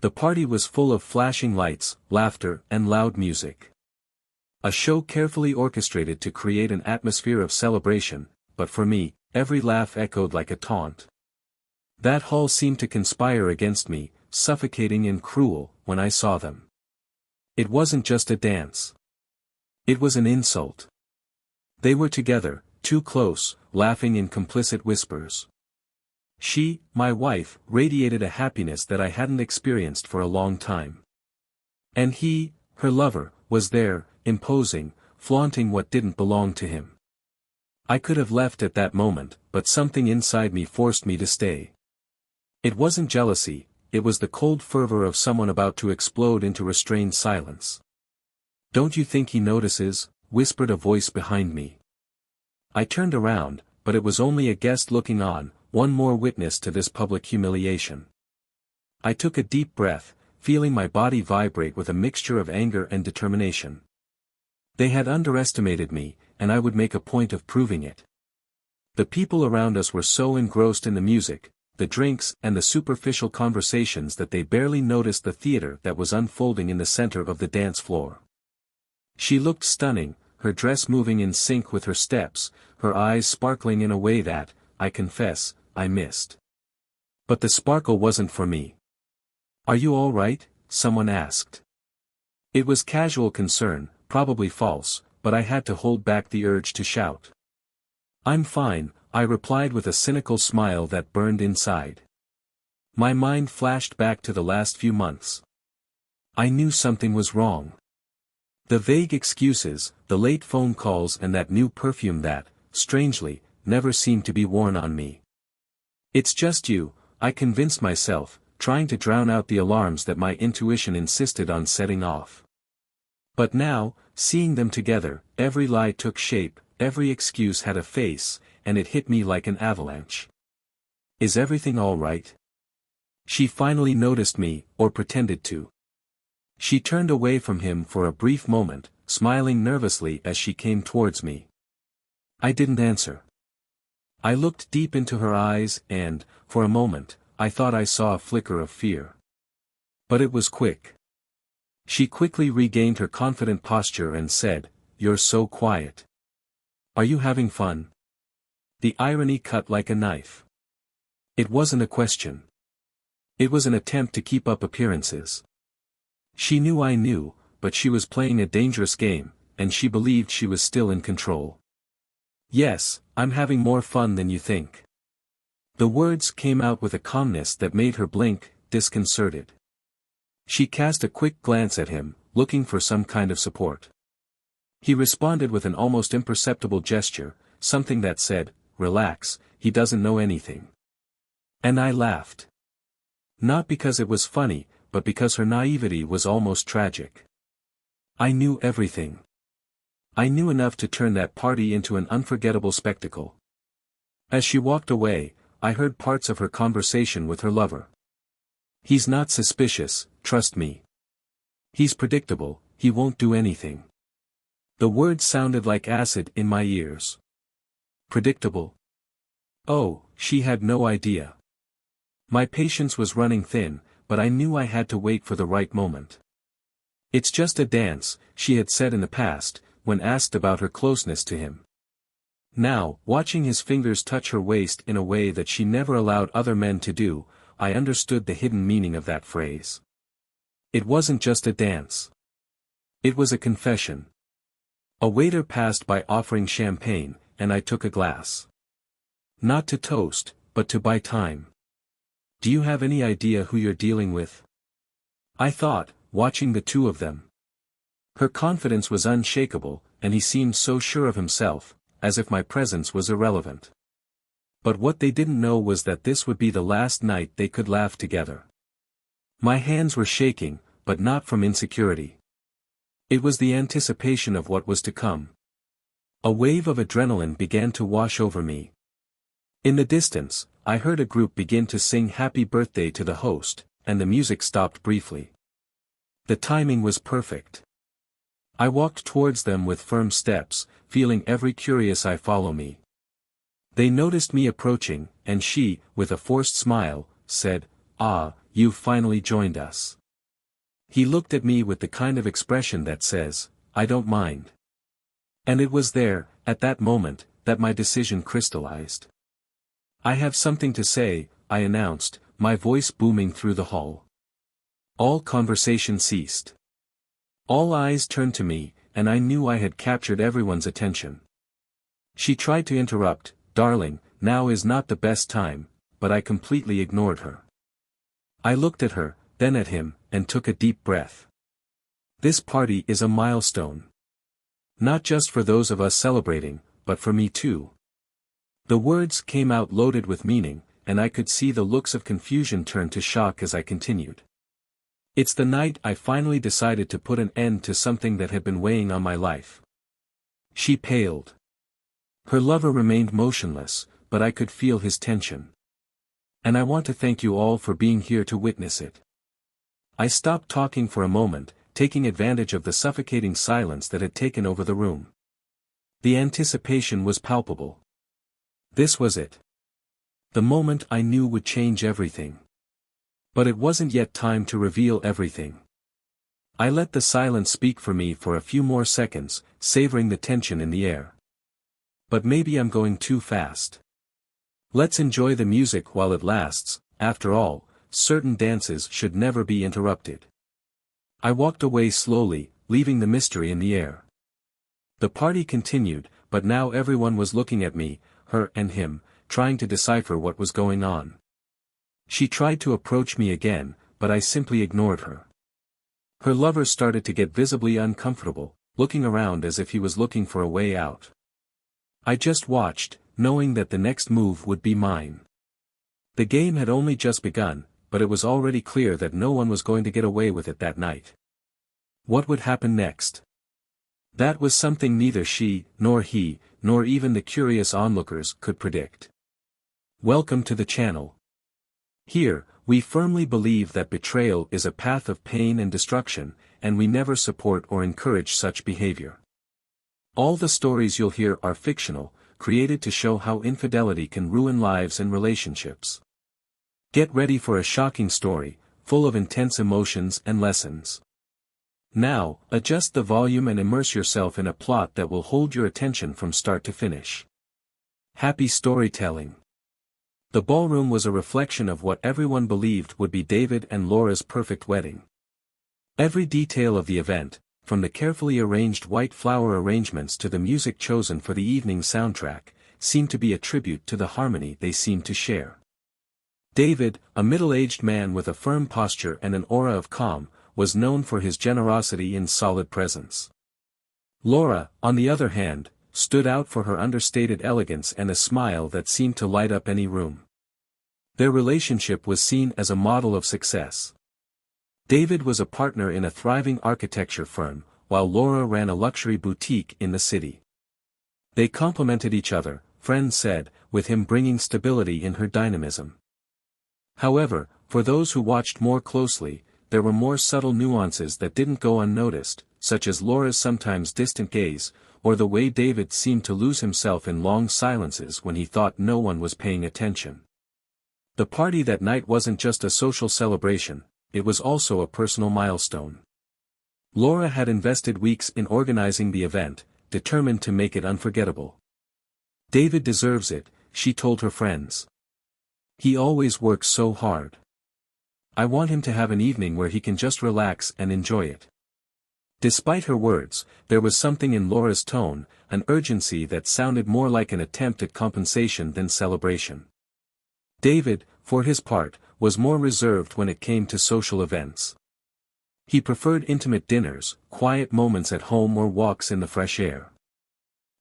The party was full of flashing lights, laughter, and loud music. A show carefully orchestrated to create an atmosphere of celebration, but for me, every laugh echoed like a taunt. That hall seemed to conspire against me, suffocating and cruel, when I saw them. It wasn't just a dance. It was an insult. They were together, too close, laughing in complicit whispers. She, my wife, radiated a happiness that I hadn't experienced for a long time. And he, her lover, was there, imposing, flaunting what didn't belong to him. I could have left at that moment, but something inside me forced me to stay. It wasn't jealousy, it was the cold fervor of someone about to explode into restrained silence. "Don't you think he notices?" whispered a voice behind me. I turned around, but it was only a guest looking on, one more witness to this public humiliation. I took a deep breath, feeling my body vibrate with a mixture of anger and determination. They had underestimated me, and I would make a point of proving it. The people around us were so engrossed in the music, the drinks and the superficial conversations that they barely noticed the theater that was unfolding in the center of the dance floor. She looked stunning, her dress moving in sync with her steps, her eyes sparkling in a way that, I confess, I missed. But the sparkle wasn't for me. "Are you all right?" someone asked. It was casual concern, probably false, but I had to hold back the urge to shout. "I'm fine," I replied with a cynical smile that burned inside. My mind flashed back to the last few months. I knew something was wrong. The vague excuses, the late phone calls and that new perfume that, strangely, never seemed to be worn on me. "It's just you," I convinced myself, trying to drown out the alarms that my intuition insisted on setting off. But now, seeing them together, every lie took shape, every excuse had a face, and it hit me like an avalanche. "Is everything all right?" She finally noticed me, or pretended to. She turned away from him for a brief moment, smiling nervously as she came towards me. I didn't answer. I looked deep into her eyes and, for a moment, I thought I saw a flicker of fear. But it was quick. She quickly regained her confident posture and said, "You're so quiet. Are you having fun?" The irony cut like a knife. It wasn't a question. It was an attempt to keep up appearances. She knew I knew, but she was playing a dangerous game, and she believed she was still in control. "Yes, I'm having more fun than you think." The words came out with a calmness that made her blink, disconcerted. She cast a quick glance at him, looking for some kind of support. He responded with an almost imperceptible gesture, something that said, "Relax, he doesn't know anything." And I laughed. Not because it was funny, but because her naivety was almost tragic. I knew everything. I knew enough to turn that party into an unforgettable spectacle. As she walked away, I heard parts of her conversation with her lover. "He's not suspicious, trust me. He's predictable, he won't do anything." The words sounded like acid in my ears. Predictable? Oh, she had no idea. My patience was running thin, but I knew I had to wait for the right moment. "It's just a dance," she had said in the past, when asked about her closeness to him. Now, watching his fingers touch her waist in a way that she never allowed other men to do, I understood the hidden meaning of that phrase. It wasn't just a dance. It was a confession. A waiter passed by offering champagne, and I took a glass. Not to toast, but to buy time. "Do you have any idea who you're dealing with?" I thought, watching the two of them. Her confidence was unshakable, and he seemed so sure of himself, as if my presence was irrelevant. But what they didn't know was that this would be the last night they could laugh together. My hands were shaking, but not from insecurity. It was the anticipation of what was to come. A wave of adrenaline began to wash over me. In the distance, I heard a group begin to sing happy birthday to the host, and the music stopped briefly. The timing was perfect. I walked towards them with firm steps, feeling every curious eye follow me. They noticed me approaching, and she, with a forced smile, said, "Ah, you've finally joined us." He looked at me with the kind of expression that says, "I don't mind." And it was there, at that moment, that my decision crystallized. "I have something to say," I announced, my voice booming through the hall. All conversation ceased. All eyes turned to me, and I knew I had captured everyone's attention. She tried to interrupt, "Darling, now is not the best time," but I completely ignored her. I looked at her, then at him, and took a deep breath. This party is a milestone. Not just for those of us celebrating, but for me too. The words came out loaded with meaning, and I could see the looks of confusion turn to shock as I continued. "It's the night I finally decided to put an end to something that had been weighing on my life." She paled. Her lover remained motionless, but I could feel his tension. "And I want to thank you all for being here to witness it." I stopped talking for a moment, taking advantage of the suffocating silence that had taken over the room. The anticipation was palpable. This was it. The moment I knew would change everything. But it wasn't yet time to reveal everything. I let the silence speak for me for a few more seconds, savoring the tension in the air. But maybe I'm going too fast. Let's enjoy the music while it lasts. After all, certain dances should never be interrupted. I walked away slowly, leaving the mystery in the air. The party continued, but now everyone was looking at me, her and him, trying to decipher what was going on. She tried to approach me again, but I simply ignored her. Her lover started to get visibly uncomfortable, looking around as if he was looking for a way out. I just watched, knowing that the next move would be mine. The game had only just begun, but it was already clear that no one was going to get away with it that night. What would happen next? That was something neither she, nor he, nor even the curious onlookers could predict. Welcome to the channel. Here, we firmly believe that betrayal is a path of pain and destruction, and we never support or encourage such behavior. All the stories you'll hear are fictional, created to show how infidelity can ruin lives and relationships. Get ready for a shocking story, full of intense emotions and lessons. Now, adjust the volume and immerse yourself in a plot that will hold your attention from start to finish. Happy storytelling. The ballroom was a reflection of what everyone believed would be David and Laura's perfect wedding. Every detail of the event, from the carefully arranged white flower arrangements to the music chosen for the evening soundtrack, seemed to be a tribute to the harmony they seemed to share. David, a middle-aged man with a firm posture and an aura of calm, was known for his generosity and solid presence. Laura, on the other hand, stood out for her understated elegance and a smile that seemed to light up any room. Their relationship was seen as a model of success. David was a partner in a thriving architecture firm, while Laura ran a luxury boutique in the city. They complemented each other, friends said, with him bringing stability in her dynamism. However, for those who watched more closely, there were more subtle nuances that didn't go unnoticed, such as Laura's sometimes distant gaze, or the way David seemed to lose himself in long silences when he thought no one was paying attention. The party that night wasn't just a social celebration, it was also a personal milestone. Laura had invested weeks in organizing the event, determined to make it unforgettable. "David deserves it," she told her friends. "He always works so hard. I want him to have an evening where he can just relax and enjoy it." Despite her words, there was something in Laura's tone, an urgency that sounded more like an attempt at compensation than celebration. David, for his part, was more reserved when it came to social events. He preferred intimate dinners, quiet moments at home or walks in the fresh air.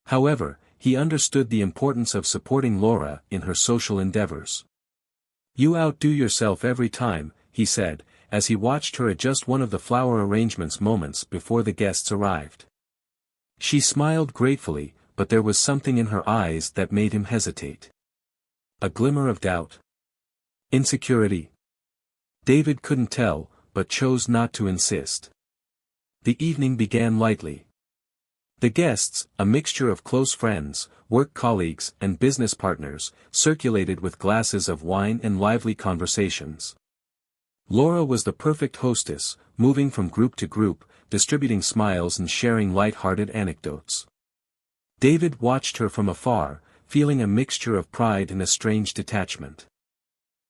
However, he understood the importance of supporting Laura in her social endeavors. "You outdo yourself every time," he said, as he watched her adjust one of the flower arrangements moments before the guests arrived. She smiled gratefully, but there was something in her eyes that made him hesitate. A glimmer of doubt? Insecurity? David couldn't tell, but chose not to insist. The evening began lightly. The guests, a mixture of close friends, work colleagues and business partners, circulated with glasses of wine and lively conversations. Laura was the perfect hostess, moving from group to group, distributing smiles and sharing light-hearted anecdotes. David watched her from afar, feeling a mixture of pride and a strange detachment.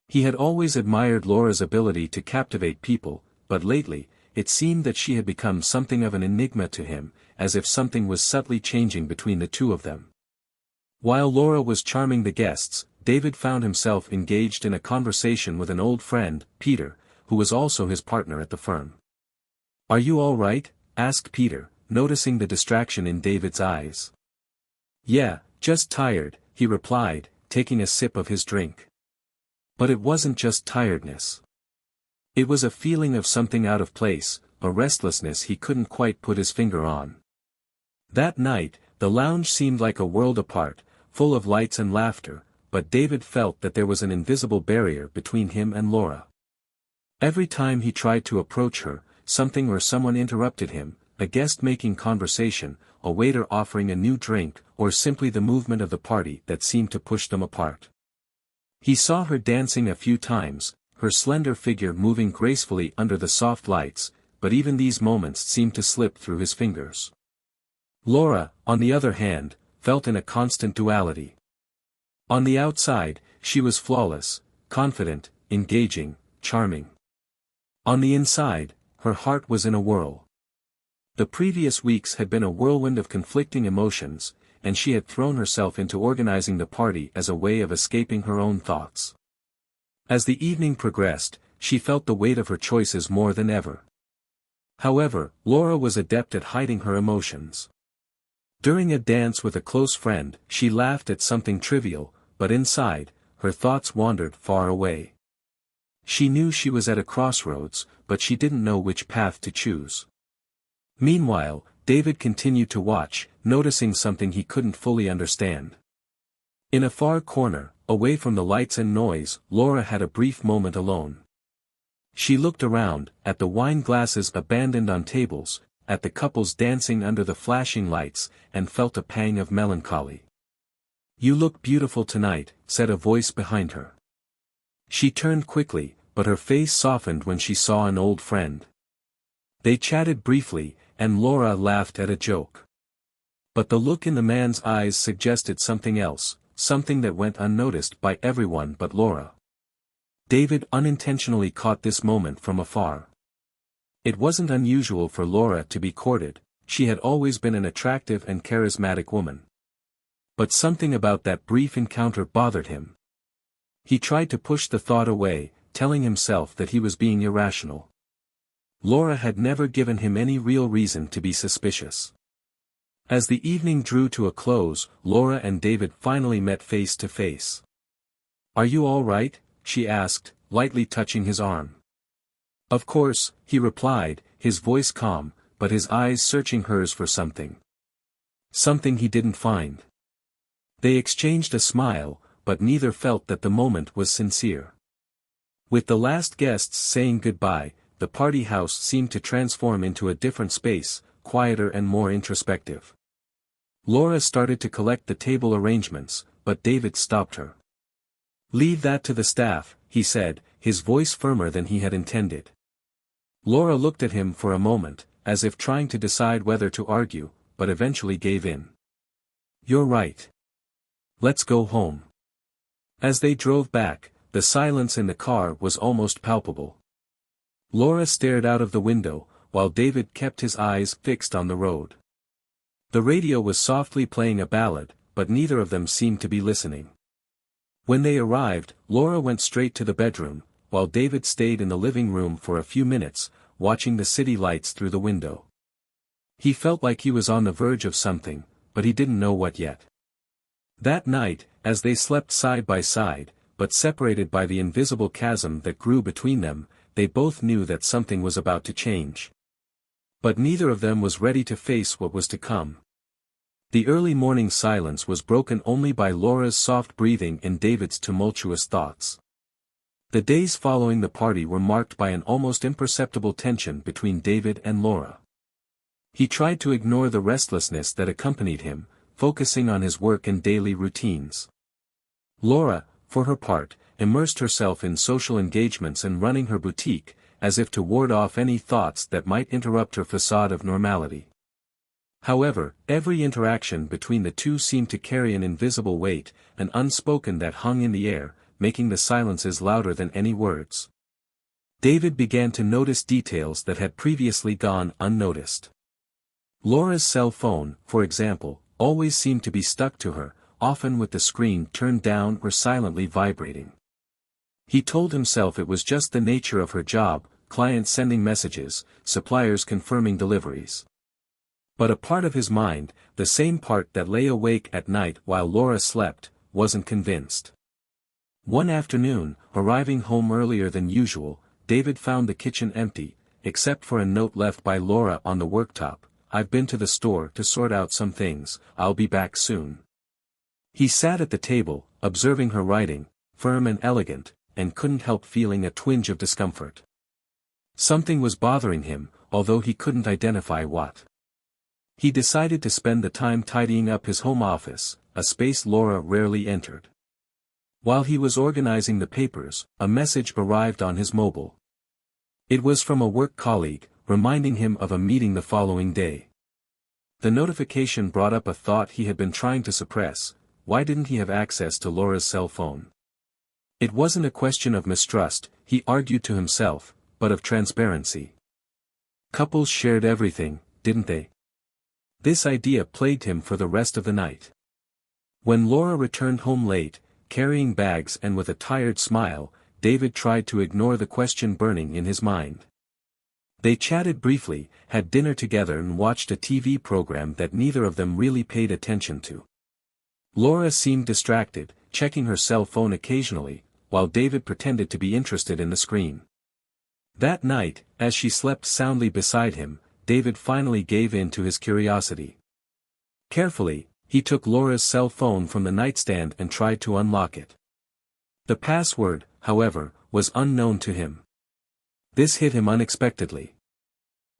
He had always admired Laura's ability to captivate people, but lately, it seemed that she had become something of an enigma to him, as if something was subtly changing between the two of them. While Laura was charming the guests, David found himself engaged in a conversation with an old friend, Peter, who was also his partner at the firm. "Are you all right?" asked Peter, noticing the distraction in David's eyes. "Yeah, just tired," he replied, taking a sip of his drink. But it wasn't just tiredness. It was a feeling of something out of place, a restlessness he couldn't quite put his finger on. That night, the lounge seemed like a world apart, full of lights and laughter, but David felt that there was an invisible barrier between him and Laura. Every time he tried to approach her, something or someone interrupted him, a guest making conversation, a waiter offering a new drink, or simply the movement of the party that seemed to push them apart. He saw her dancing a few times, her slender figure moving gracefully under the soft lights, but even these moments seemed to slip through his fingers. Laura, on the other hand, felt in a constant duality. On the outside, she was flawless, confident, engaging, charming. On the inside, her heart was in a whirl. The previous weeks had been a whirlwind of conflicting emotions, and she had thrown herself into organizing the party as a way of escaping her own thoughts. As the evening progressed, she felt the weight of her choices more than ever. However, Laura was adept at hiding her emotions. During a dance with a close friend, she laughed at something trivial, but inside, her thoughts wandered far away. She knew she was at a crossroads, but she didn't know which path to choose. Meanwhile, David continued to watch, noticing something he couldn't fully understand. In a far corner, away from the lights and noise, Laura had a brief moment alone. She looked around, at the wine glasses abandoned on tables, at the couples dancing under the flashing lights, and felt a pang of melancholy. "You look beautiful tonight," said a voice behind her. She turned quickly, but her face softened when she saw an old friend. They chatted briefly, and Laura laughed at a joke. But the look in the man's eyes suggested something else, something that went unnoticed by everyone but Laura. David unintentionally caught this moment from afar. It wasn't unusual for Laura to be courted, she had always been an attractive and charismatic woman. But something about that brief encounter bothered him. He tried to push the thought away, telling himself that he was being irrational. Laura had never given him any real reason to be suspicious. As the evening drew to a close, Laura and David finally met face to face. "Are you all right?" she asked, lightly touching his arm. "Of course," he replied, his voice calm, but his eyes searching hers for something. Something he didn't find. They exchanged a smile, but neither felt that the moment was sincere. With the last guests saying goodbye, the party house seemed to transform into a different space, quieter and more introspective. Laura started to collect the table arrangements, but David stopped her. "Leave that to the staff," he said, his voice firmer than he had intended. Laura looked at him for a moment, as if trying to decide whether to argue, but eventually gave in. "You're right. Let's go home." As they drove back, the silence in the car was almost palpable. Laura stared out of the window, while David kept his eyes fixed on the road. The radio was softly playing a ballad, but neither of them seemed to be listening. When they arrived, Laura went straight to the bedroom, while David stayed in the living room for a few minutes, watching the city lights through the window. He felt like he was on the verge of something, but he didn't know what yet. That night, as they slept side by side, but separated by the invisible chasm that grew between them, they both knew that something was about to change. But neither of them was ready to face what was to come. The early morning silence was broken only by Laura's soft breathing and David's tumultuous thoughts. The days following the party were marked by an almost imperceptible tension between David and Laura. He tried to ignore the restlessness that accompanied him, focusing on his work and daily routines. Laura, for her part, immersed herself in social engagements and running her boutique, as if to ward off any thoughts that might interrupt her facade of normality. However, every interaction between the two seemed to carry an invisible weight, an unspoken that hung in the air, making the silences louder than any words. David began to notice details that had previously gone unnoticed. Laura's cell phone, for example, always seemed to be stuck to her, often with the screen turned down or silently vibrating. He told himself it was just the nature of her job, clients sending messages, suppliers confirming deliveries. But a part of his mind, the same part that lay awake at night while Laura slept, wasn't convinced. One afternoon, arriving home earlier than usual, David found the kitchen empty, except for a note left by Laura on the worktop. "I've been to the store to sort out some things, I'll be back soon." He sat at the table, observing her writing, firm and elegant, and couldn't help feeling a twinge of discomfort. Something was bothering him, although he couldn't identify what. He decided to spend the time tidying up his home office, a space Laura rarely entered. While he was organizing the papers, a message arrived on his mobile. It was from a work colleague, reminding him of a meeting the following day. The notification brought up a thought he had been trying to suppress: why didn't he have access to Laura's cell phone? It wasn't a question of mistrust, he argued to himself, but of transparency. Couples shared everything, didn't they? This idea plagued him for the rest of the night. When Laura returned home late, carrying bags and with a tired smile, David tried to ignore the question burning in his mind. They chatted briefly, had dinner together and watched a TV program that neither of them really paid attention to. Laura seemed distracted, checking her cell phone occasionally, while David pretended to be interested in the screen. That night, as she slept soundly beside him, David finally gave in to his curiosity. Carefully, he took Laura's cell phone from the nightstand and tried to unlock it. The password, however, was unknown to him. This hit him unexpectedly.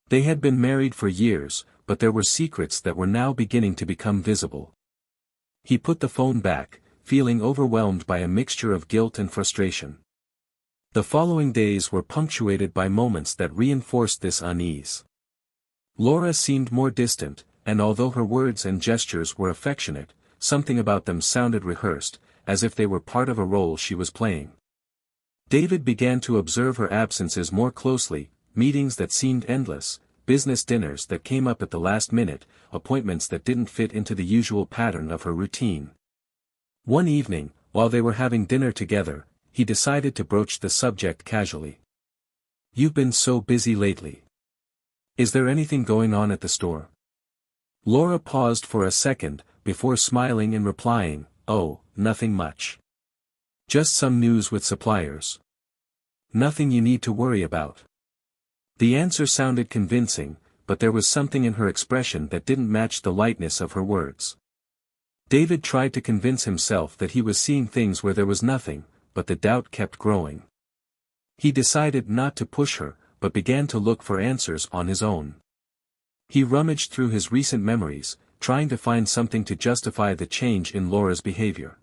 They had been married for years, but there were secrets that were now beginning to become visible. He put the phone back, feeling overwhelmed by a mixture of guilt and frustration. The following days were punctuated by moments that reinforced this unease. Laura seemed more distant, and although her words and gestures were affectionate, something about them sounded rehearsed, as if they were part of a role she was playing. David began to observe her absences more closely, meetings that seemed endless, business dinners that came up at the last minute, appointments that didn't fit into the usual pattern of her routine. One evening, while they were having dinner together, he decided to broach the subject casually. "You've been so busy lately. Is there anything going on at the store?" Laura paused for a second, before smiling and replying, "Oh, nothing much. Just some news with suppliers. Nothing you need to worry about." The answer sounded convincing, but there was something in her expression that didn't match the lightness of her words. David tried to convince himself that he was seeing things where there was nothing, but the doubt kept growing. He decided not to push her, but began to look for answers on his own. He rummaged through his recent memories, trying to find something to justify the change in Laura's behavior.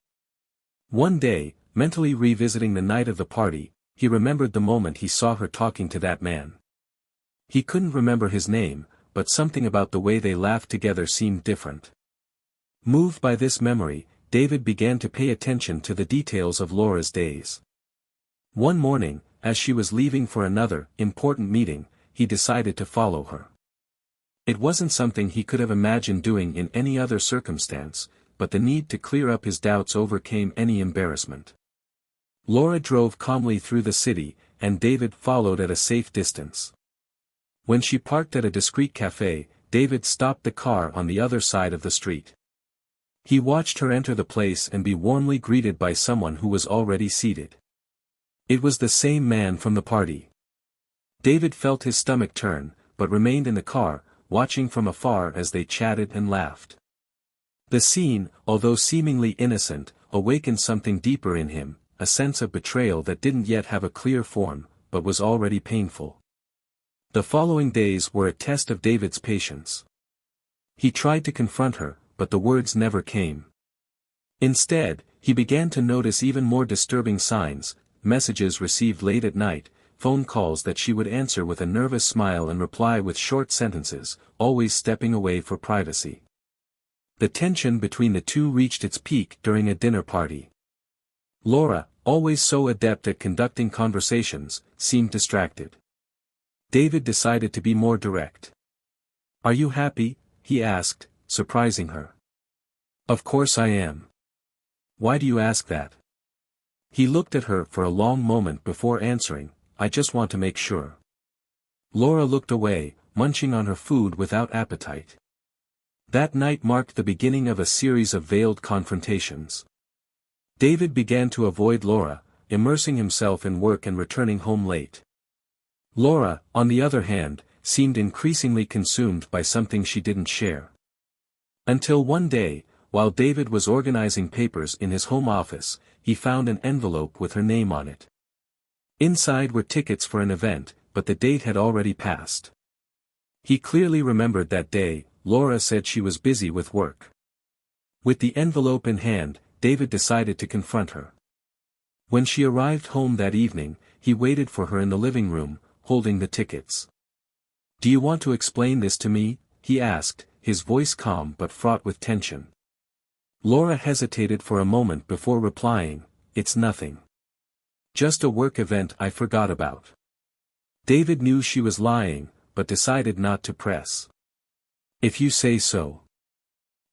One day, mentally revisiting the night of the party, he remembered the moment he saw her talking to that man. He couldn't remember his name, but something about the way they laughed together seemed different. Moved by this memory, David began to pay attention to the details of Laura's days. One morning, as she was leaving for another important meeting, he decided to follow her. It wasn't something he could have imagined doing in any other circumstance, but the need to clear up his doubts overcame any embarrassment. Laura drove calmly through the city, and David followed at a safe distance. When she parked at a discreet cafe, David stopped the car on the other side of the street. He watched her enter the place and be warmly greeted by someone who was already seated. It was the same man from the party. David felt his stomach turn, but remained in the car, watching from afar as they chatted and laughed. The scene, although seemingly innocent, awakened something deeper in him, a sense of betrayal that didn't yet have a clear form, but was already painful. The following days were a test of David's patience. He tried to confront her, but the words never came. Instead, he began to notice even more disturbing signs: messages received late at night, phone calls that she would answer with a nervous smile and reply with short sentences, always stepping away for privacy. The tension between the two reached its peak during a dinner party. Laura, always so adept at conducting conversations, seemed distracted. David decided to be more direct. "Are you happy?" he asked, surprising her. "Of course I am. Why do you ask that?" He looked at her for a long moment before answering, "I just want to make sure." Laura looked away, munching on her food without appetite. That night marked the beginning of a series of veiled confrontations. David began to avoid Laura, immersing himself in work and returning home late. Laura, on the other hand, seemed increasingly consumed by something she didn't share. Until one day, while David was organizing papers in his home office, he found an envelope with her name on it. Inside were tickets for an event, but the date had already passed. He clearly remembered that day. Laura said she was busy with work. With the envelope in hand, David decided to confront her. When she arrived home that evening, he waited for her in the living room, holding the tickets. "Do you want to explain this to me?" he asked, his voice calm but fraught with tension. Laura hesitated for a moment before replying, "It's nothing. Just a work event I forgot about." David knew she was lying, but decided not to press. "If you say so."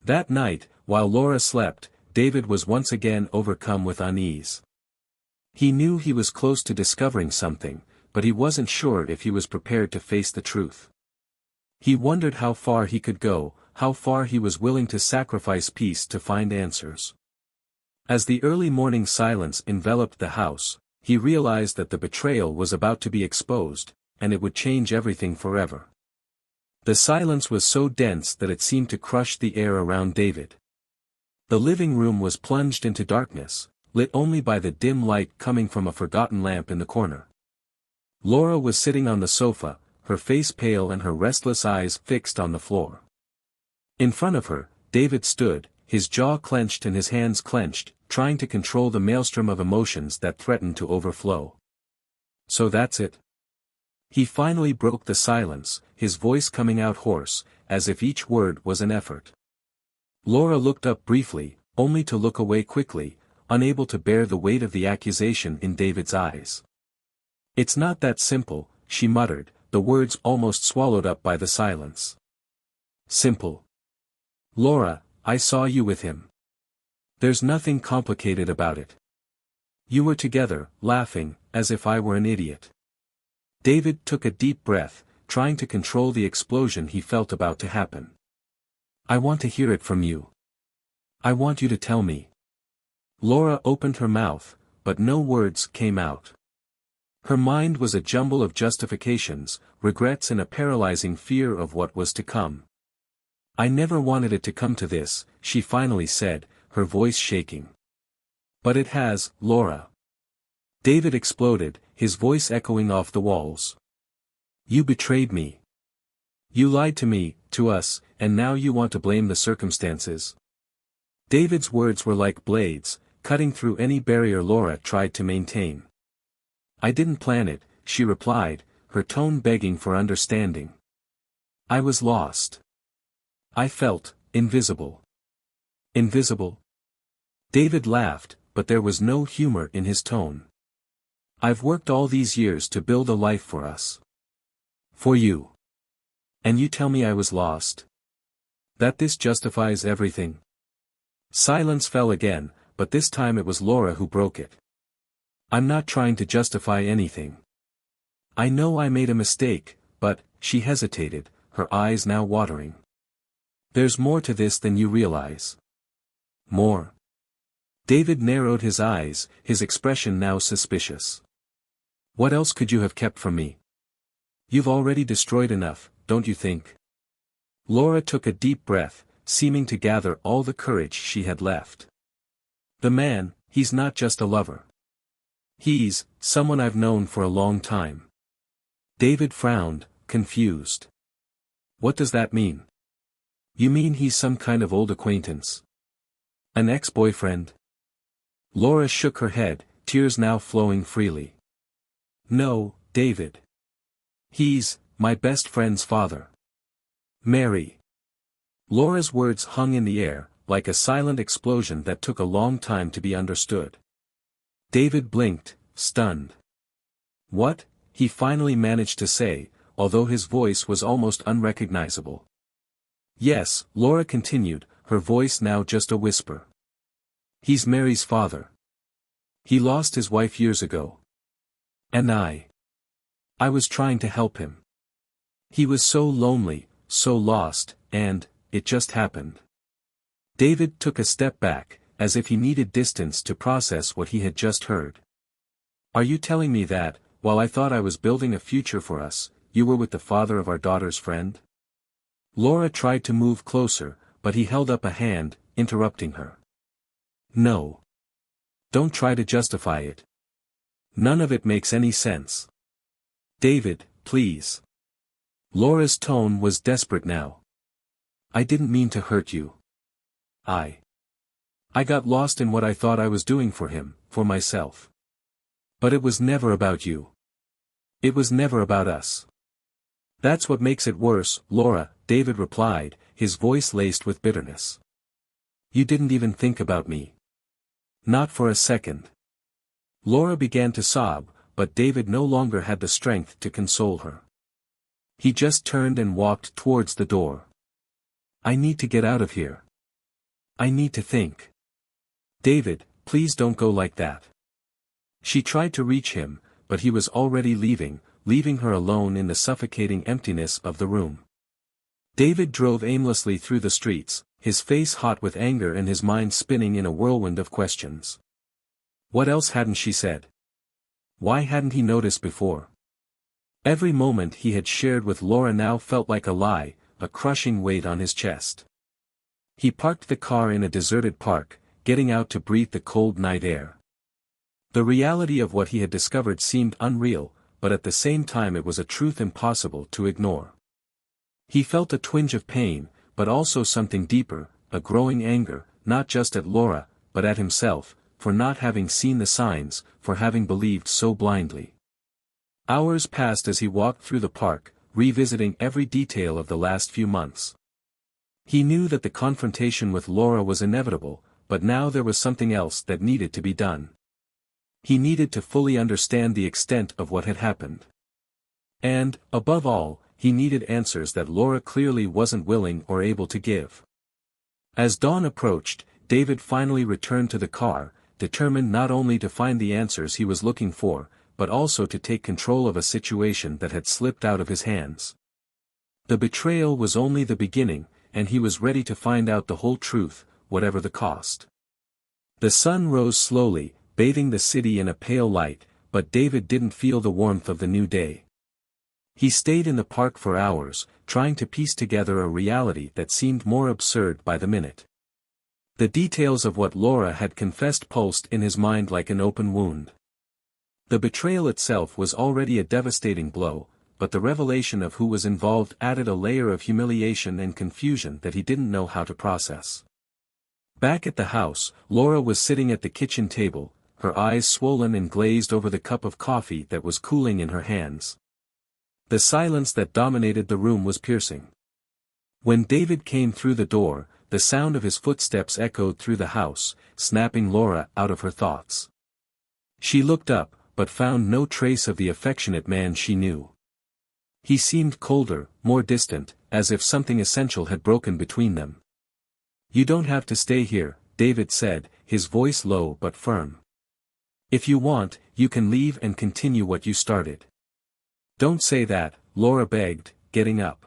That night, while Laura slept, David was once again overcome with unease. He knew he was close to discovering something, but he wasn't sure if he was prepared to face the truth. He wondered how far he could go, how far he was willing to sacrifice peace to find answers. As the early morning silence enveloped the house, he realized that the betrayal was about to be exposed, and it would change everything forever. The silence was so dense that it seemed to crush the air around David. The living room was plunged into darkness, lit only by the dim light coming from a forgotten lamp in the corner. Laura was sitting on the sofa, her face pale and her restless eyes fixed on the floor. In front of her, David stood, his jaw clenched and his hands clenched, trying to control the maelstrom of emotions that threatened to overflow. "So that's it?" He finally broke the silence, his voice coming out hoarse, as if each word was an effort. Laura looked up briefly, only to look away quickly, unable to bear the weight of the accusation in David's eyes. "It's not that simple," she muttered, the words almost swallowed up by the silence. "Simple? Laura, I saw you with him. There's nothing complicated about it. You were together, laughing, as if I were an idiot." David took a deep breath, trying to control the explosion he felt about to happen. "I want to hear it from you. I want you to tell me." Laura opened her mouth, but no words came out. Her mind was a jumble of justifications, regrets and a paralyzing fear of what was to come. "I never wanted it to come to this," she finally said, her voice shaking. "But it has, Laura." David exploded, his voice echoing off the walls. "You betrayed me. You lied to me, to us, and now you want to blame the circumstances." David's words were like blades, cutting through any barrier Laura tried to maintain. "I didn't plan it," she replied, her tone begging for understanding. "I was lost. I felt invisible." "Invisible?" David laughed, but there was no humor in his tone. "I've worked all these years to build a life for us. For you. And you tell me I was lost? That this justifies everything?" Silence fell again, but this time it was Laura who broke it. "I'm not trying to justify anything. I know I made a mistake, but," she hesitated, her eyes now watering. "There's more to this than you realize." "More?" David narrowed his eyes, his expression now suspicious. "What else could you have kept from me? You've already destroyed enough, don't you think?" Laura took a deep breath, seeming to gather all the courage she had left. "The man, he's not just a lover. He's someone I've known for a long time." David frowned, confused. "What does that mean?" "You mean he's some kind of old acquaintance?" An ex-boyfriend? Laura shook her head, tears now flowing freely. No, David. He's my best friend's father. Mary. Laura's words hung in the air, like a silent explosion that took a long time to be understood. David blinked, stunned. What? He finally managed to say, although his voice was almost unrecognizable. Yes, Laura continued, her voice now just a whisper. He's Mary's father. He lost his wife years ago. And I was trying to help him. He was so lonely, so lost, and it just happened. David took a step back, as if he needed distance to process what he had just heard. Are you telling me that, while I thought I was building a future for us, you were with the father of our daughter's friend? Laura tried to move closer, but he held up a hand, interrupting her. No. Don't try to justify it. None of it makes any sense. David, please. Laura's tone was desperate now. I didn't mean to hurt you. I got lost in what I thought I was doing for him, for myself. But it was never about you. It was never about us. That's what makes it worse, Laura, David replied, his voice laced with bitterness. You didn't even think about me. Not for a second. Laura began to sob, but David no longer had the strength to console her. He just turned and walked towards the door. I need to get out of here. I need to think. David, please don't go like that. She tried to reach him, but he was already leaving her alone in the suffocating emptiness of the room. David drove aimlessly through the streets, his face hot with anger and his mind spinning in a whirlwind of questions. What else hadn't she said? Why hadn't he noticed before? Every moment he had shared with Laura now felt like a lie, a crushing weight on his chest. He parked the car in a deserted park, getting out to breathe the cold night air. The reality of what he had discovered seemed unreal, but at the same time it was a truth impossible to ignore. He felt a twinge of pain, but also something deeper, a growing anger, not just at Laura, but at himself, for not having seen the signs, for having believed so blindly. Hours passed as he walked through the park, revisiting every detail of the last few months. He knew that the confrontation with Laura was inevitable, but now there was something else that needed to be done. He needed to fully understand the extent of what had happened. And, above all, he needed answers that Laura clearly wasn't willing or able to give. As dawn approached, David finally returned to the car, determined not only to find the answers he was looking for, but also to take control of a situation that had slipped out of his hands. The betrayal was only the beginning, and he was ready to find out the whole truth, whatever the cost. The sun rose slowly, bathing the city in a pale light, but David didn't feel the warmth of the new day. He stayed in the park for hours, trying to piece together a reality that seemed more absurd by the minute. The details of what Laura had confessed pulsed in his mind like an open wound. The betrayal itself was already a devastating blow, but the revelation of who was involved added a layer of humiliation and confusion that he didn't know how to process. Back at the house, Laura was sitting at the kitchen table, her eyes swollen and glazed over the cup of coffee that was cooling in her hands. The silence that dominated the room was piercing. When David came through the door, the sound of his footsteps echoed through the house, snapping Laura out of her thoughts. She looked up, but found no trace of the affectionate man she knew. He seemed colder, more distant, as if something essential had broken between them. You don't have to stay here, David said, his voice low but firm. If you want, you can leave and continue what you started. Don't say that, Laura begged, getting up.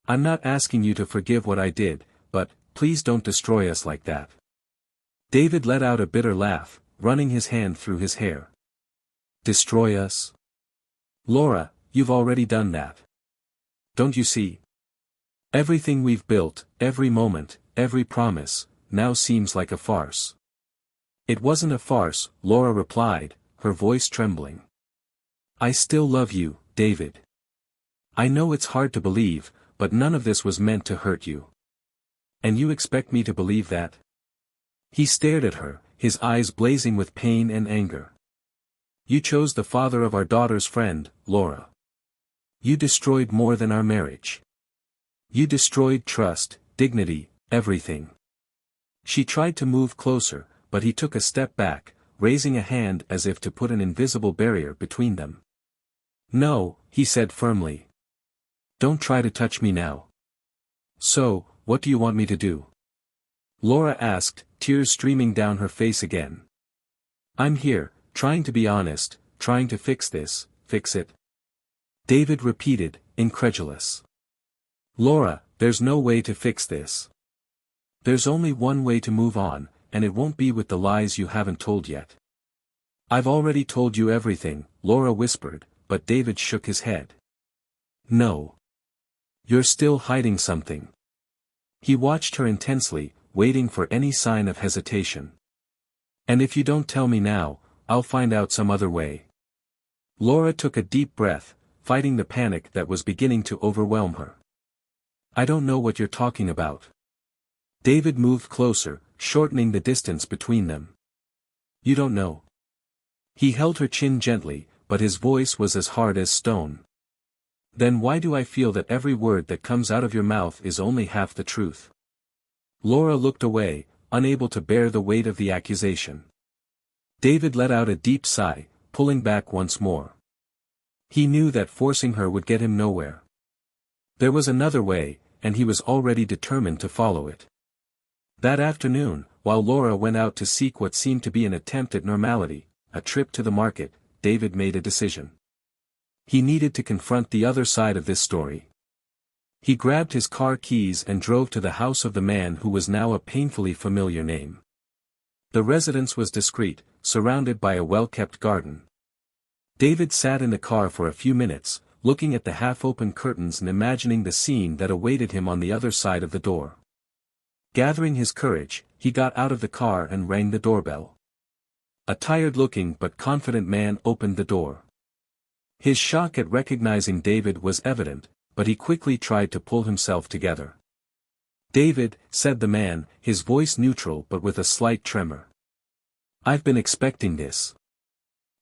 I'm not asking you to forgive what I did, but, please don't destroy us like that. David let out a bitter laugh, running his hand through his hair. Destroy us? Laura, you've already done that. Don't you see? Everything we've built, every moment, every promise, now seems like a farce. It wasn't a farce, Laura replied, her voice trembling. I still love you, David. I know it's hard to believe, but none of this was meant to hurt you. And you expect me to believe that? He stared at her, his eyes blazing with pain and anger. You chose the father of our daughter's friend, Laura. You destroyed more than our marriage. You destroyed trust, dignity, everything. She tried to move closer, but he took a step back, raising a hand as if to put an invisible barrier between them. No, he said firmly. Don't try to touch me now. So, what do you want me to do? Laura asked, tears streaming down her face again. I'm here, trying to be honest, trying to fix this, fix it. David repeated, incredulous. Laura, there's no way to fix this. There's only one way to move on, and it won't be with the lies you haven't told yet. I've already told you everything, Laura whispered, but David shook his head. No. You're still hiding something. He watched her intensely, waiting for any sign of hesitation. And if you don't tell me now, I'll find out some other way. Laura took a deep breath, fighting the panic that was beginning to overwhelm her. I don't know what you're talking about. David moved closer, shortening the distance between them. You don't know. He held her chin gently, but his voice was as hard as stone. Then why do I feel that every word that comes out of your mouth is only half the truth? Laura looked away, unable to bear the weight of the accusation. David let out a deep sigh, pulling back once more. He knew that forcing her would get him nowhere. There was another way, and he was already determined to follow it. That afternoon, while Laura went out to seek what seemed to be an attempt at normality, a trip to the market, David made a decision. He needed to confront the other side of this story. He grabbed his car keys and drove to the house of the man who was now a painfully familiar name. The residence was discreet, surrounded by a well-kept garden. David sat in the car for a few minutes, looking at the half-open curtains and imagining the scene that awaited him on the other side of the door. Gathering his courage, he got out of the car and rang the doorbell. A tired-looking but confident man opened the door. His shock at recognizing David was evident, but he quickly tried to pull himself together. David, said the man, his voice neutral but with a slight tremor. I've been expecting this.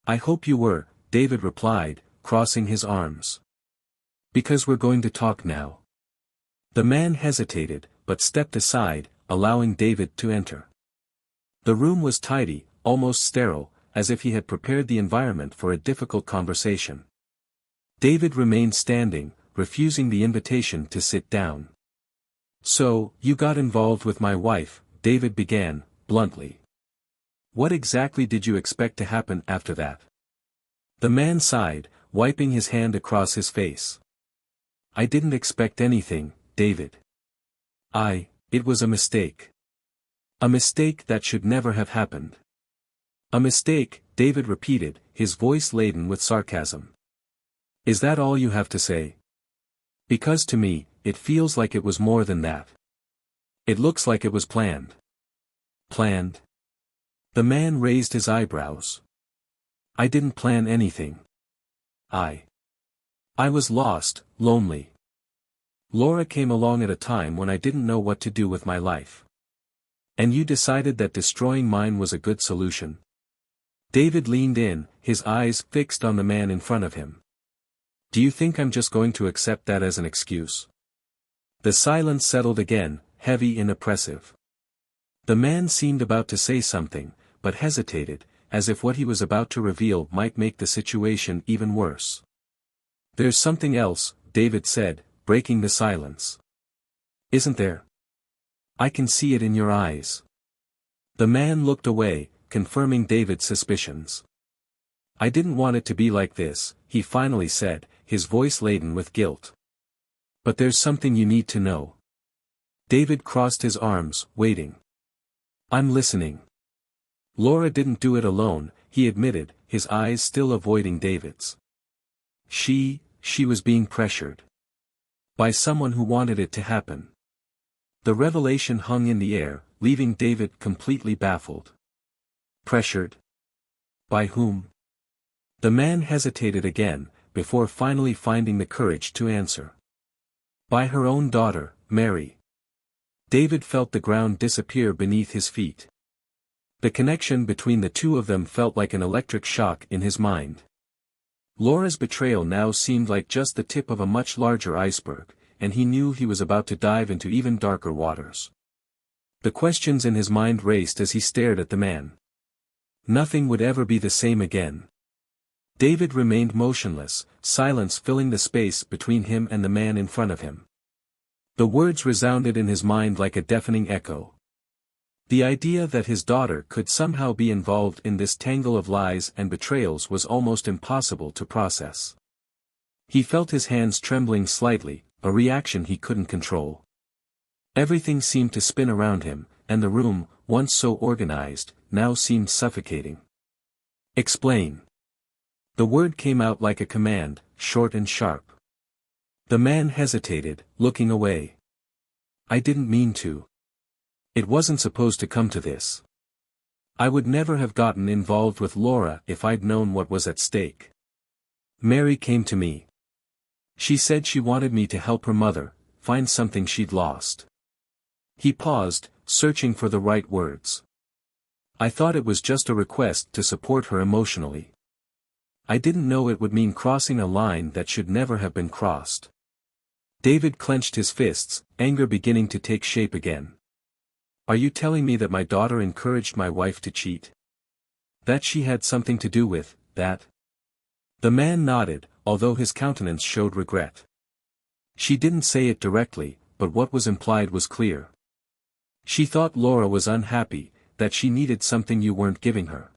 I hope you were, David replied, crossing his arms. Because we're going to talk now. The man hesitated, but stepped aside, allowing David to enter. The room was tidy, almost sterile, as if he had prepared the environment for a difficult conversation. David remained standing, refusing the invitation to sit down. So, you got involved with my wife, David began, bluntly. What exactly did you expect to happen after that? The man sighed, wiping his hand across his face. I didn't expect anything, David. It was a mistake. A mistake that should never have happened. A mistake, David repeated, his voice laden with sarcasm. Is that all you have to say? Because to me, it feels like it was more than that. It looks like it was planned. Planned? The man raised his eyebrows. I didn't plan anything. I was lost, lonely. Laura came along at a time when I didn't know what to do with my life. And you decided that destroying mine was a good solution. David leaned in, his eyes fixed on the man in front of him. Do you think I'm just going to accept that as an excuse? The silence settled again, heavy and oppressive. The man seemed about to say something, but hesitated, as if what he was about to reveal might make the situation even worse. There's something else, David said, breaking the silence. Isn't there? I can see it in your eyes. The man looked away, confirming David's suspicions. I didn't want it to be like this, he finally said, his voice laden with guilt. But there's something you need to know. David crossed his arms, waiting. I'm listening. Laura didn't do it alone, he admitted, his eyes still avoiding David's. She was being pressured. By someone who wanted it to happen. The revelation hung in the air, leaving David completely baffled. Pressured? By whom? The man hesitated again, before finally finding the courage to answer. By her own daughter, Mary. David felt the ground disappear beneath his feet. The connection between the two of them felt like an electric shock in his mind. Laura's betrayal now seemed like just the tip of a much larger iceberg, and he knew he was about to dive into even darker waters. The questions in his mind raced as he stared at the man. Nothing would ever be the same again. David remained motionless, silence filling the space between him and the man in front of him. The words resounded in his mind like a deafening echo. The idea that his daughter could somehow be involved in this tangle of lies and betrayals was almost impossible to process. He felt his hands trembling slightly, a reaction he couldn't control. Everything seemed to spin around him, and the room, once so organized, now seemed suffocating. Explain. The word came out like a command, short and sharp. The man hesitated, looking away. I didn't mean to. It wasn't supposed to come to this. I would never have gotten involved with Laura if I'd known what was at stake. Mary came to me. She said she wanted me to help her mother find something she'd lost. He paused, searching for the right words. I thought it was just a request to support her emotionally. I didn't know it would mean crossing a line that should never have been crossed. David clenched his fists, anger beginning to take shape again. Are you telling me that my daughter encouraged my wife to cheat? That she had something to do with that? The man nodded, although his countenance showed regret. She didn't say it directly, but what was implied was clear. She thought Laura was unhappy, that she needed something you weren't giving her.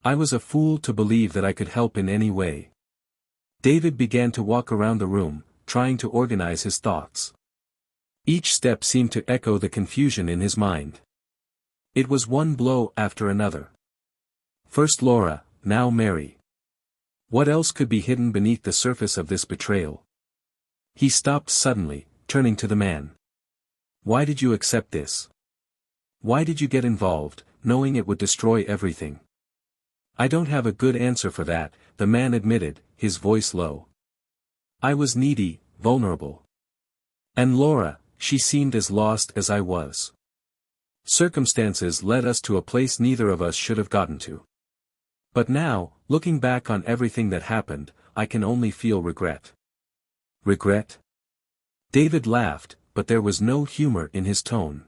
I was a fool to believe that I could help in any way. David began to walk around the room, trying to organize his thoughts. Each step seemed to echo the confusion in his mind. It was one blow after another. First Laura, now Mary. What else could be hidden beneath the surface of this betrayal? He stopped suddenly, turning to the man. Why did you accept this? Why did you get involved, knowing it would destroy everything? I don't have a good answer for that, the man admitted, his voice low. I was needy, vulnerable. And Laura, she seemed as lost as I was. Circumstances led us to a place neither of us should have gotten to. But now, looking back on everything that happened, I can only feel regret. Regret? David laughed, but there was no humor in his tone.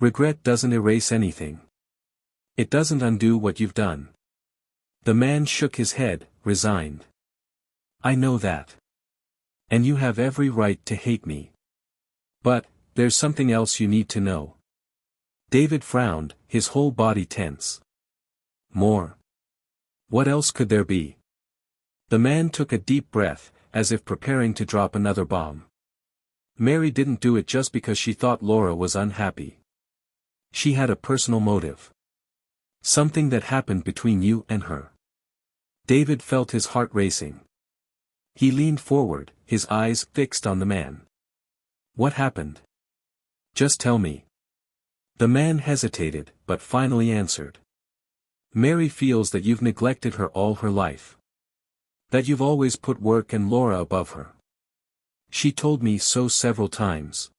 Regret doesn't erase anything. It doesn't undo what you've done. The man shook his head, resigned. I know that. And you have every right to hate me. But, there's something else you need to know. David frowned, his whole body tense. More. What else could there be? The man took a deep breath, as if preparing to drop another bomb. Mary didn't do it just because she thought Laura was unhappy. She had a personal motive. Something that happened between you and her. David felt his heart racing. He leaned forward, his eyes fixed on the man. What happened? Just tell me. The man hesitated, but finally answered. Mary feels that you've neglected her all her life. That you've always put work and Laura above her. She told me so several times.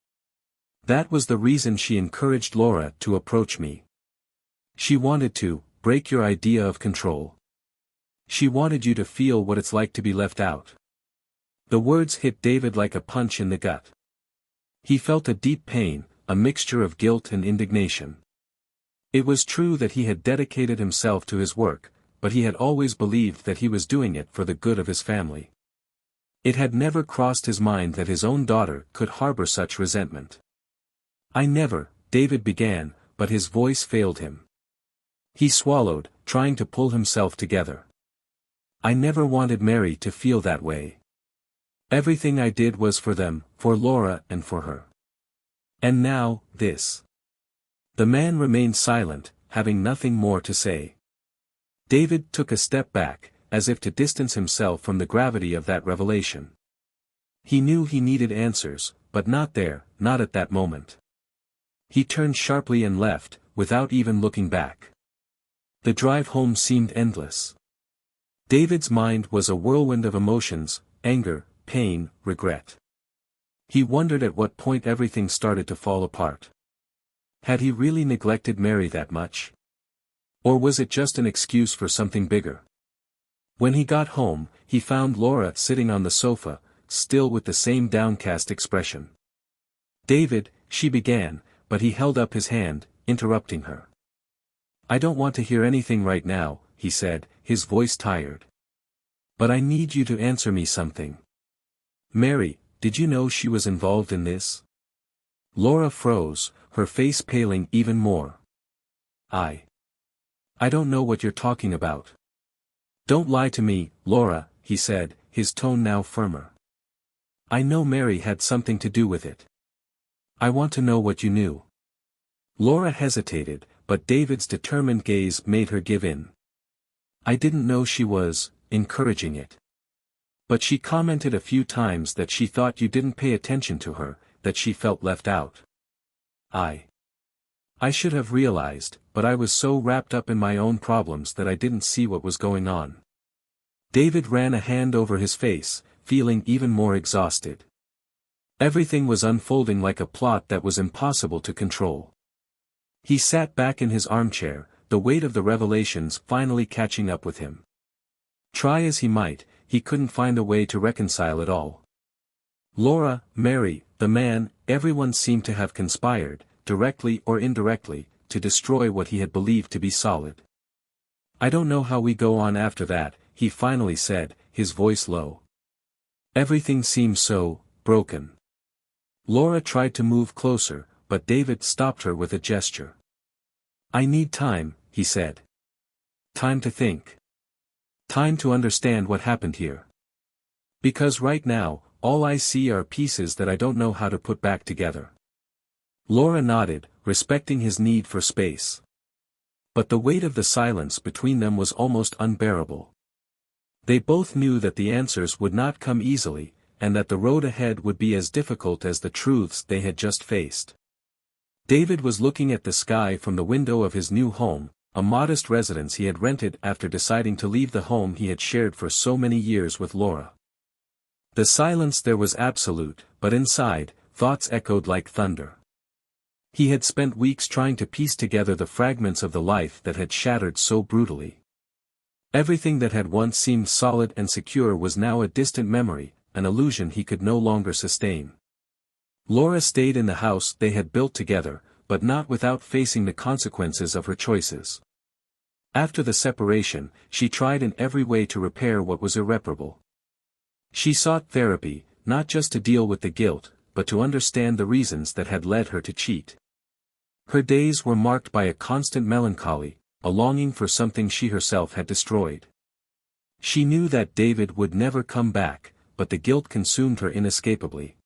That was the reason she encouraged Laura to approach me. She wanted to break your idea of control. She wanted you to feel what it's like to be left out. The words hit David like a punch in the gut. He felt a deep pain, a mixture of guilt and indignation. It was true that he had dedicated himself to his work, but he had always believed that he was doing it for the good of his family. It had never crossed his mind that his own daughter could harbor such resentment. I never, David began, but his voice failed him. He swallowed, trying to pull himself together. I never wanted Mary to feel that way. Everything I did was for them, for Laura and for her. And now, this. The man remained silent, having nothing more to say. David took a step back, as if to distance himself from the gravity of that revelation. He knew he needed answers, but not there, not at that moment. He turned sharply and left, without even looking back. The drive home seemed endless. David's mind was a whirlwind of emotions, anger, pain, regret. He wondered at what point everything started to fall apart. Had he really neglected Mary that much? Or was it just an excuse for something bigger? When he got home, he found Laura sitting on the sofa, still with the same downcast expression. "David," she began, but he held up his hand, interrupting her. "I don't want to hear anything right now," he said, his voice tired. "But I need you to answer me something. Mary, did you know she was involved in this?" Laura froze, her face paling even more. I don't know what you're talking about." "Don't lie to me, Laura," he said, his tone now firmer. "I know Mary had something to do with it. I want to know what you knew." Laura hesitated, but David's determined gaze made her give in. "I didn't know she was encouraging it. But she commented a few times that she thought you didn't pay attention to her, that she felt left out. I should have realized, but I was so wrapped up in my own problems that I didn't see what was going on." David ran a hand over his face, feeling even more exhausted. Everything was unfolding like a plot that was impossible to control. He sat back in his armchair, the weight of the revelations finally catching up with him. Try as he might, he couldn't find a way to reconcile it all. Laura, Mary, the man, everyone seemed to have conspired, directly or indirectly, to destroy what he had believed to be solid. "I don't know how we go on after that," he finally said, his voice low. "Everything seems so broken." Laura tried to move closer, but David stopped her with a gesture. "I need time," he said. "Time to think. Time to understand what happened here. Because right now, all I see are pieces that I don't know how to put back together." Laura nodded, respecting his need for space. But the weight of the silence between them was almost unbearable. They both knew that the answers would not come easily, and that the road ahead would be as difficult as the truths they had just faced. David was looking at the sky from the window of his new home, a modest residence he had rented after deciding to leave the home he had shared for so many years with Laura. The silence there was absolute, but inside, thoughts echoed like thunder. He had spent weeks trying to piece together the fragments of the life that had shattered so brutally. Everything that had once seemed solid and secure was now a distant memory, an illusion he could no longer sustain. Laura stayed in the house they had built together, but not without facing the consequences of her choices. After the separation, she tried in every way to repair what was irreparable. She sought therapy, not just to deal with the guilt, but to understand the reasons that had led her to cheat. Her days were marked by a constant melancholy, a longing for something she herself had destroyed. She knew that David would never come back, but the guilt consumed her inescapably.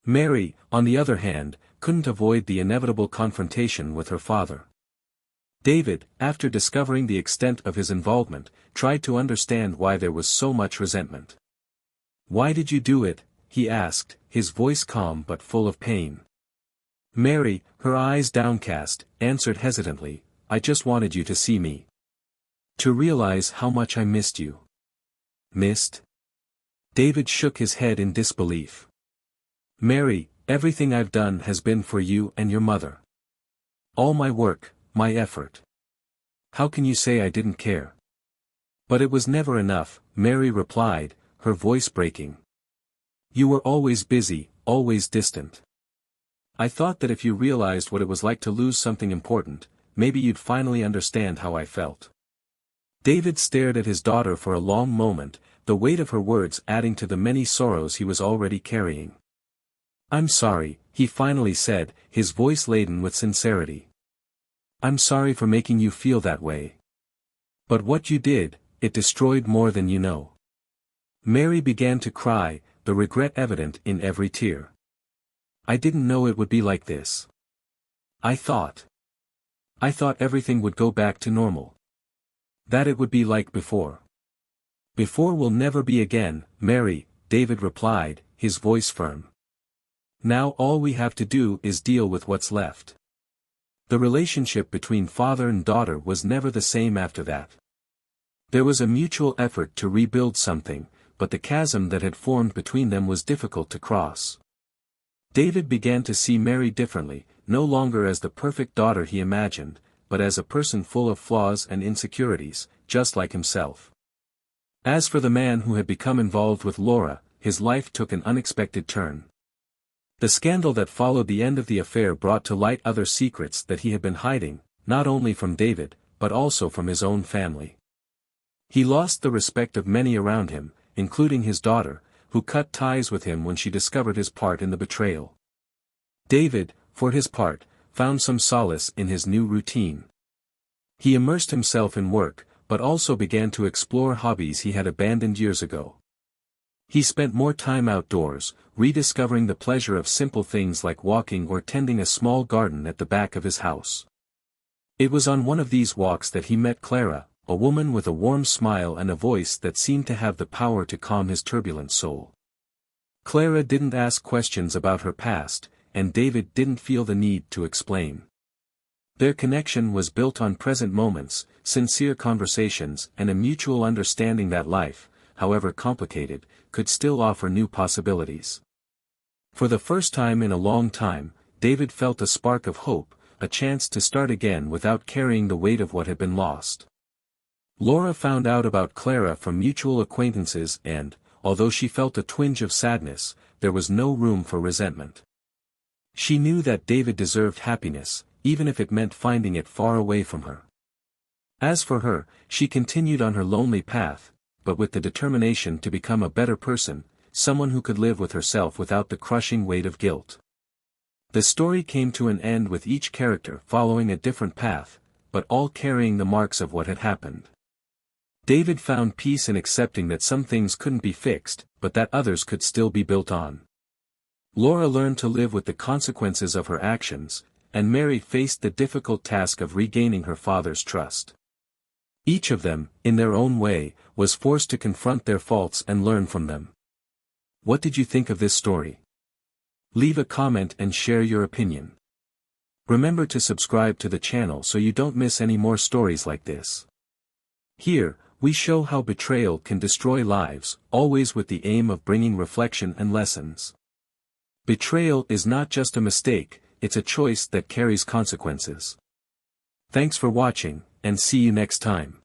Mary, on the other hand, couldn't avoid the inevitable confrontation with her father. David, after discovering the extent of his involvement, tried to understand why there was so much resentment. "Why did you do it?" he asked, his voice calm but full of pain. Mary, her eyes downcast, answered hesitantly, "I just wanted you to see me. To realize how much I missed you." "Missed?" David shook his head in disbelief. "Mary, everything I've done has been for you and your mother. All my work, my effort. How can you say I didn't care?" "But it was never enough," Mary replied, her voice breaking. "You were always busy, always distant. I thought that if you realized what it was like to lose something important, maybe you'd finally understand how I felt." David stared at his daughter for a long moment, the weight of her words adding to the many sorrows he was already carrying. "I'm sorry," he finally said, his voice laden with sincerity. "I'm sorry for making you feel that way. But what you did, it destroyed more than you know." Mary began to cry, the regret evident in every tear. "I didn't know it would be like this. I thought everything would go back to normal. That it would be like before." "Before will never be again, Mary," David replied, his voice firm. "Now all we have to do is deal with what's left." The relationship between father and daughter was never the same after that. There was a mutual effort to rebuild something, but the chasm that had formed between them was difficult to cross. David began to see Mary differently, no longer as the perfect daughter he imagined, but as a person full of flaws and insecurities, just like himself. As for the man who had become involved with Laura, his life took an unexpected turn. The scandal that followed the end of the affair brought to light other secrets that he had been hiding, not only from David, but also from his own family. He lost the respect of many around him, including his daughter, who cut ties with him when she discovered his part in the betrayal. David, for his part, found some solace in his new routine. He immersed himself in work, but also began to explore hobbies he had abandoned years ago. He spent more time outdoors, rediscovering the pleasure of simple things like walking or tending a small garden at the back of his house. It was on one of these walks that he met Clara, a woman with a warm smile and a voice that seemed to have the power to calm his turbulent soul. Clara didn't ask questions about her past, and David didn't feel the need to explain. Their connection was built on present moments, sincere conversations, and a mutual understanding that life, however complicated, could still offer new possibilities. For the first time in a long time, David felt a spark of hope, a chance to start again without carrying the weight of what had been lost. Laura found out about Clara from mutual acquaintances and, although she felt a twinge of sadness, there was no room for resentment. She knew that David deserved happiness, even if it meant finding it far away from her. As for her, she continued on her lonely path, but with the determination to become a better person, someone who could live with herself without the crushing weight of guilt. The story came to an end with each character following a different path, but all carrying the marks of what had happened. David found peace in accepting that some things couldn't be fixed, but that others could still be built on. Laura learned to live with the consequences of her actions, and Mary faced the difficult task of regaining her father's trust. Each of them, in their own way, was forced to confront their faults and learn from them. What did you think of this story? Leave a comment and share your opinion. Remember to subscribe to the channel so you don't miss any more stories like this. Here, we show how betrayal can destroy lives, always with the aim of bringing reflection and lessons. Betrayal is not just a mistake, it's a choice that carries consequences. Thanks for watching, and see you next time.